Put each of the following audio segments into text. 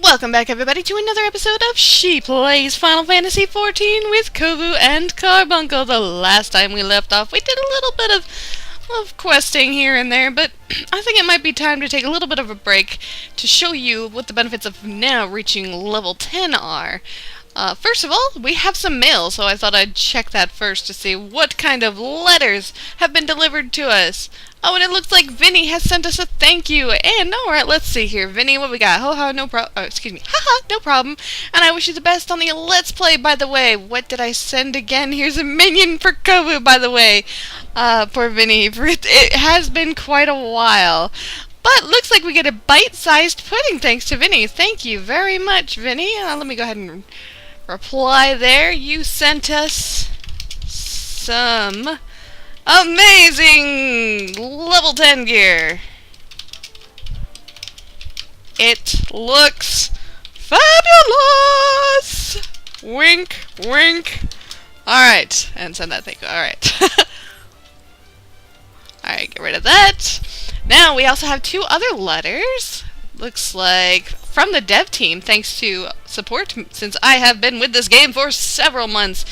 Welcome back, everybody, to another episode of She Plays Final Fantasy XIV with Kovu and Carbuncle. The last time we left off, we did a little bit of questing here and there, but I think it might be time to take a little bit of a break to show you what the benefits of now reaching level 10 are. First of all, we have some mail, so I thought I'd check that first to see what kind of letters have been delivered to us. Oh, and it looks like Vinny has sent us a thank you. And, alright, let's see here. Vinny, what we got? Haha, no problem. Oh, excuse me. Haha, no problem. And I wish you the best on the Let's Play, by the way. What did I send again? Here's a minion for Kovu, by the way. Poor Vinny. It has been quite a while. But looks like we get a bite-sized pudding thanks to Vinny. Thank you very much, Vinny. Let me go ahead and reply there. You sent us some amazing level 10 gear. It looks fabulous. Wink, wink. Alright, and send that thing. Alright. Alright, get rid of that. Now we also have two other letters. Looks like from the dev team, thanks to support since I have been with this game for several months.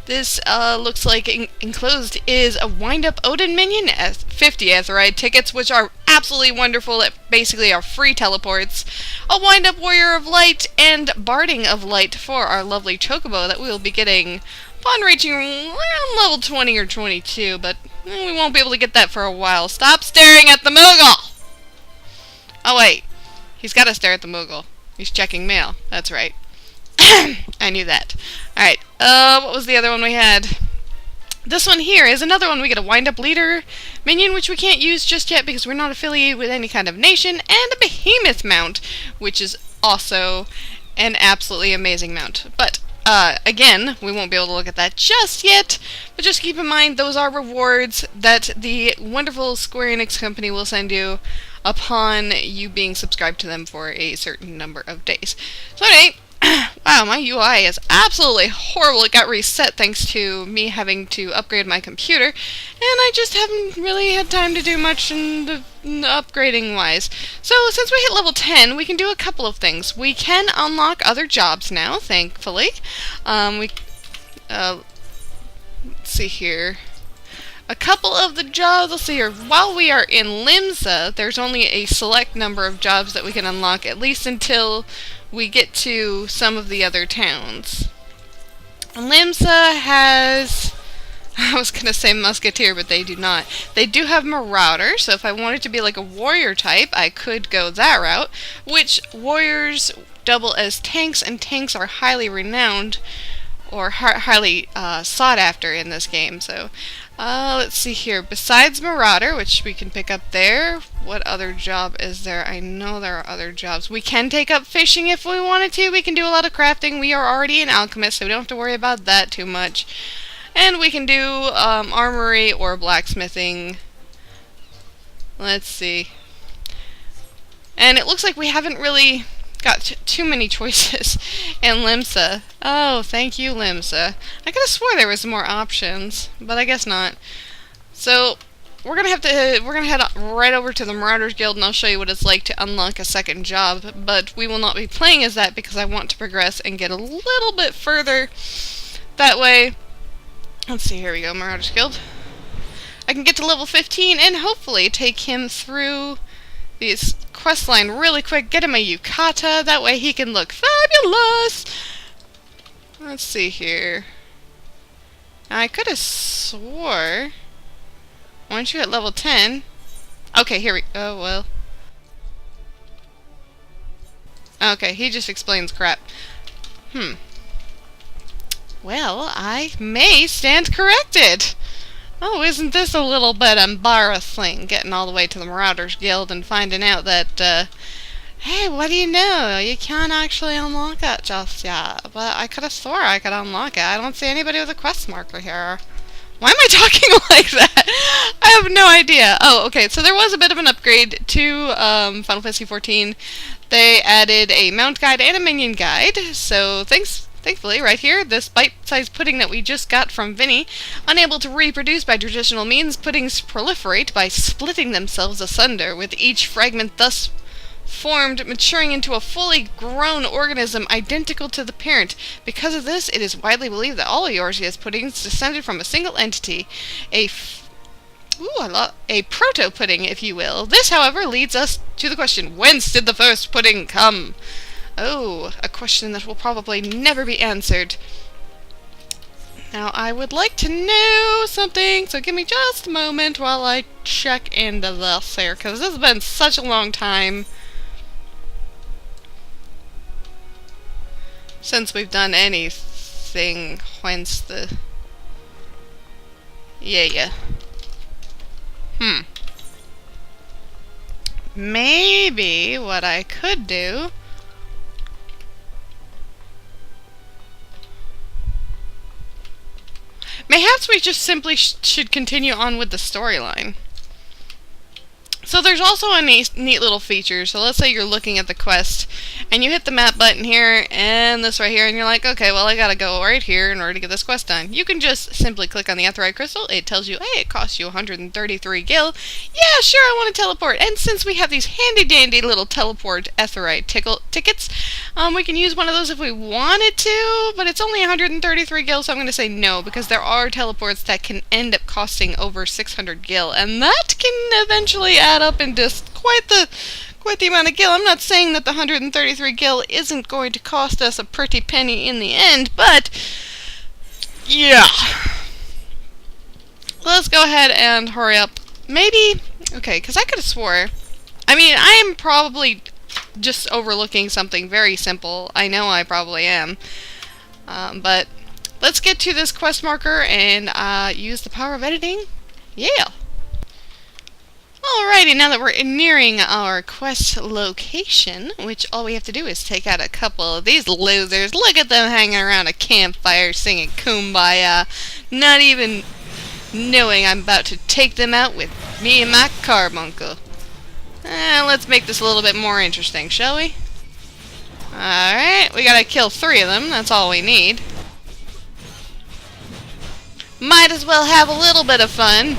This looks like enclosed is a wind-up Odin minion, 50 Aetheryte tickets, which are absolutely wonderful. It basically are free teleports, a wind-up Warrior of Light, and Barding of Light for our lovely Chocobo that we will be getting upon reaching around level 20 or 22, but we won't be able to get that for a while. Stop staring at the Moogle! Oh wait, he's got to stare at the Moogle. He's checking mail, that's right. I knew that. Alright, what was the other one we had? This one here is another one. We get a wind-up leader minion, which we can't use just yet because we're not affiliated with any kind of nation, and a behemoth mount, which is also an absolutely amazing mount. But, again, we won't be able to look at that just yet, but just keep in mind those are rewards that the wonderful Square Enix company will send you upon you being subscribed to them for a certain number of days. So anyway, wow, my UI is absolutely horrible. It got reset thanks to me having to upgrade my computer, and I just haven't really had time to do much in the upgrading-wise. So, since we hit level 10, we can do a couple of things. We can unlock other jobs now, thankfully. Let's see here. A couple of the jobs, let's see here, while we are in Limsa, there's only a select number of jobs that we can unlock, at least until we get to some of the other towns. Limsa has, I was going to say Musketeer, but they do not. They do have Marauder, so if I wanted to be like a warrior type, I could go that route, which warriors double as tanks, and tanks are highly renowned, or highly sought after in this game, so let's see here. Besides Marauder, which we can pick up there, what other job is there? I know there are other jobs. We can take up fishing if we wanted to. We can do a lot of crafting. We are already an alchemist, so we don't have to worry about that too much. And we can do armory or blacksmithing. Let's see. And it looks like we haven't really got too many choices in Limsa. Oh, thank you, Limsa. I could have swore there was more options, but I guess not. So we're gonna head right over to the Marauders Guild, and I'll show you what it's like to unlock a second job. But we will not be playing as that because I want to progress and get a little bit further. That way, let's see. Here we go, Marauders Guild. I can get to level 15 and hopefully take him through this quest line really quick, get him a yukata, that way he can look fabulous! Let's see here. Now, I could have swore, once you hit level 10, okay, here we, oh well. Okay, he just explains crap. Well, I may stand corrected! Oh, isn't this a little bit embarrassing, getting all the way to the Marauders Guild and finding out that, hey, what do you know? You can't actually unlock it just yet. But I could have swore I could unlock it. I don't see anybody with a quest marker here. Why am I talking like that? I have no idea. Oh, okay, so there was a bit of an upgrade to Final Fantasy XIV. They added a mount guide and a minion guide, so thankfully, right here, this bite-sized pudding that we just got from Vinny, unable to reproduce by traditional means, puddings proliferate by splitting themselves asunder, with each fragment thus formed, maturing into a fully grown organism identical to the parent. Because of this, it is widely believed that all Eorzea's puddings descended from a single entity, a proto-pudding, if you will. This, however, leads us to the question, whence did the first pudding come? Oh, a question that will probably never be answered. Now, I would like to know something, so give me just a moment while I check into this here, because this has been such a long time since we've done anything. Whence the... Yeah. Maybe what I could do... Perhaps we just simply should continue on with the storyline. So there's also a neat little feature. So let's say you're looking at the quest, and you hit the map button here, and this right here, and you're like, okay, well I gotta go right here in order to get this quest done. You can just simply click on the Aetheryte Crystal. It tells you, hey, it costs you 133 gil. Yeah, sure, I want to teleport. And since we have these handy-dandy little teleport Aetheryte tickets, we can use one of those if we wanted to, but it's only 133 gil, so I'm going to say no, because there are teleports that can end up costing over 600 gil, and that can eventually add up in just quite the amount of gil. I'm not saying that the 133 gil isn't going to cost us a pretty penny in the end, but yeah. Let's go ahead and hurry up. Maybe, okay, because I could have swore, I mean, I am probably just overlooking something very simple. I know I probably am. But let's get to this quest marker and use the power of editing. Yeah! Alrighty, now that we're nearing our quest location, which all we have to do is take out a couple of these losers. Look at them hanging around a campfire singing Kumbaya, not even knowing I'm about to take them out with me and my carbuncle. Let's make this a little bit more interesting, shall we? Alright, we gotta kill 3 of them, that's all we need. Might as well have a little bit of fun.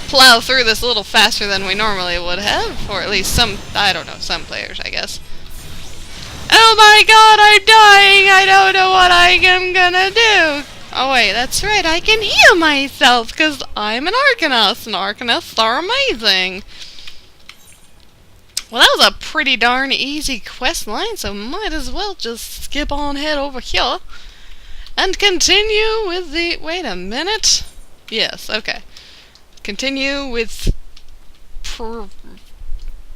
Plow through this a little faster than we normally would have, or at least some, I don't know, some players, I guess. Oh my god, I'm dying! I don't know what I am gonna do! Oh wait, that's right, I can heal myself, because I'm an Arcanist, and Arcanists are amazing! Well, that was a pretty darn easy quest line, so might as well just skip on head over here, and continue with the, wait a minute, yes, okay. Continue with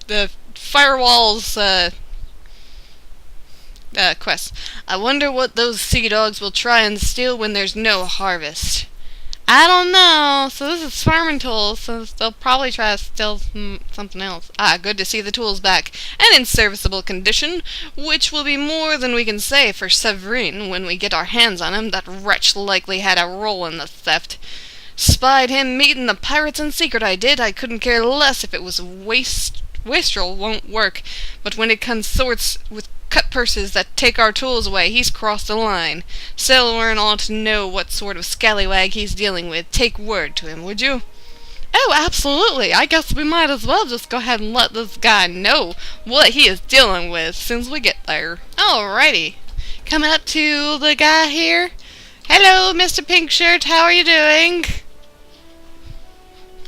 the firewall's quest. I wonder what those sea dogs will try and steal when there's no harvest. I don't know. So this is farming tools, so they'll probably try to steal something else. Ah, good to see the tools back, and in serviceable condition, which will be more than we can say for Severin when we get our hands on him. That wretch likely had a role in the theft. Spied him meeting the pirates in secret, I did. I couldn't care less if it was wastrel won't work, but when it consorts with cut purses that take our tools away, he's crossed the line. Selwyn ought to know what sort of scallywag he's dealing with. Take word to him, would you? Oh, absolutely. I guess we might as well just go ahead and let this guy know what he is dealing with since we get there. Alrighty. Coming up to the guy here. Hello, Mr. Pink Shirt. How are you doing?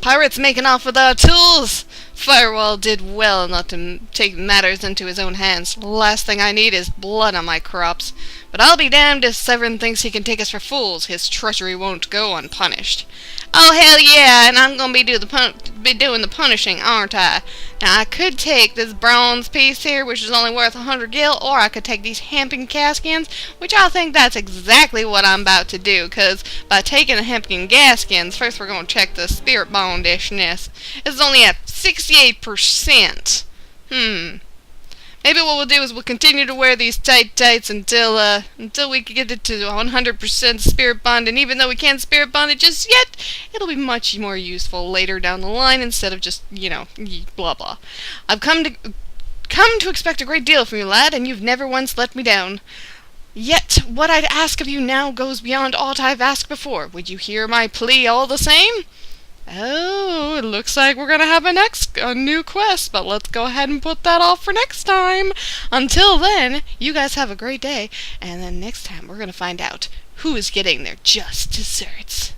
Pirates making off with our tools. Firewall did well not to take matters into his own hands. Last thing I need is blood on my crops. But I'll be damned if Severin thinks he can take us for fools. His treachery won't go unpunished. Oh, hell yeah, and I'm gonna be doing the punishing, aren't I? Now, I could take this bronze piece here, which is only worth 100 gil, or I could take these hempen gaskins, which I think that's exactly what I'm about to do, because by taking the hempen gaskins, first we're gonna check the spirit bondishness. It's only at 68%. Maybe what we'll do is we'll continue to wear these tights until we can get it to 100% spirit bond, and even though we can't spirit bond it just yet, it'll be much more useful later down the line instead of just, you know, blah blah. I've come to expect a great deal from you, lad, and you've never once let me down. Yet what I'd ask of you now goes beyond aught I've asked before. Would you hear my plea all the same? Oh, it looks like we're gonna have a new quest, but let's go ahead and put that off for next time. Until then, you guys have a great day, and then next time we're gonna find out who is getting their just desserts.